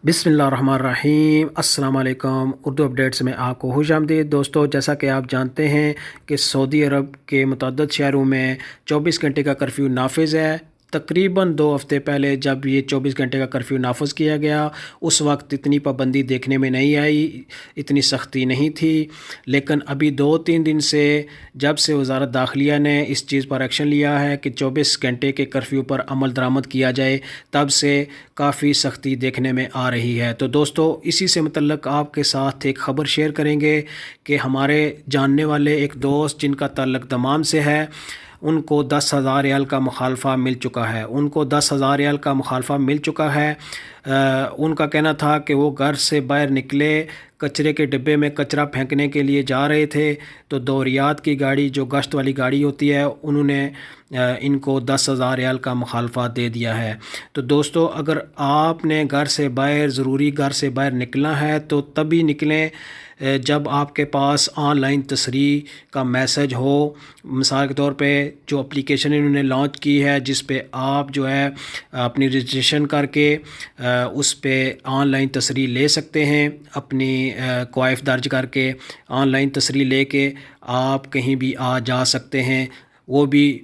بسم اللہ الرحمن الرحیم۔ السلام علیکم۔ اردو اپڈیٹس میں آپ کو خوش آمدید دوستو۔ جیسا کہ آپ جانتے ہیں کہ سعودی عرب کے متعدد شہروں میں 24 گھنٹے کا کرفیو نافذ ہے۔ تقریباً 2 ہفتے پہلے جب یہ 24 گھنٹے کا کرفیو نافذ کیا گیا اس وقت اتنی پابندی دیکھنے میں نہیں آئی، اتنی سختی نہیں تھی، لیکن ابھی 2-3 دن سے جب سے وزارت داخلیہ نے اس چیز پر ایکشن لیا ہے کہ 24 گھنٹے کے کرفیو پر عمل درآمد کیا جائے، تب سے کافی سختی دیکھنے میں آ رہی ہے۔ تو دوستو اسی سے متعلق آپ کے ساتھ ایک خبر شیئر کریں گے کہ ہمارے جاننے والے ایک دوست جن کا تعلق دمام سے ہے، ان کو 10,000 ریال کا مخالفہ مل چکا ہے۔ ان کو 10,000 ریال کا مخالفہ مل چکا ہے۔ ان کا کہنا تھا کہ وہ گھر سے باہر نکلے، کچرے کے ڈبے میں کچرا پھینکنے کے لیے جا رہے تھے تو دوریات کی گاڑی جو گشت والی گاڑی ہوتی ہے انہوں نے ان کو 10,000 ریال کا مخالفہ دے دیا ہے۔ تو دوستو اگر آپ نے گھر سے باہر نکلنا ہے تو تبھی نکلیں جب آپ کے پاس آن لائن تصریح کا میسج ہو۔ مثال کے طور پہ جو اپلیکیشن انہوں نے لانچ کی ہے جس پہ آپ جو ہے اپنی رجسٹریشن کر کے اس پہ آن لائن تصریح لے سکتے ہیں، اپنی کوائف درج کر کے آن لائن تصریح لے کے آپ کہیں بھی آ جا سکتے ہیں، وہ بھی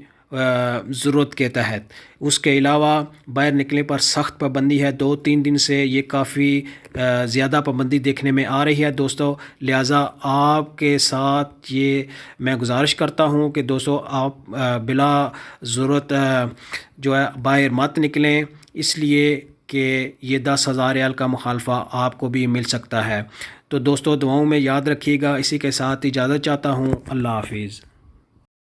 ضرورت کے تحت۔ اس کے علاوہ باہر نکلنے پر سخت پابندی ہے، 2-3 دن سے یہ کافی زیادہ پابندی دیکھنے میں آ رہی ہے دوستو۔ لہٰذا آپ کے ساتھ یہ میں گزارش کرتا ہوں کہ دوستو آپ بلا ضرورت جو ہے باہر مت نکلیں، اس لیے کہ یہ 10,000 ریال کا مخالفہ آپ کو بھی مل سکتا ہے۔ تو دوستو دعاؤں میں یاد رکھیے گا۔ اسی کے ساتھ اجازت چاہتا ہوں۔ اللہ حافظ۔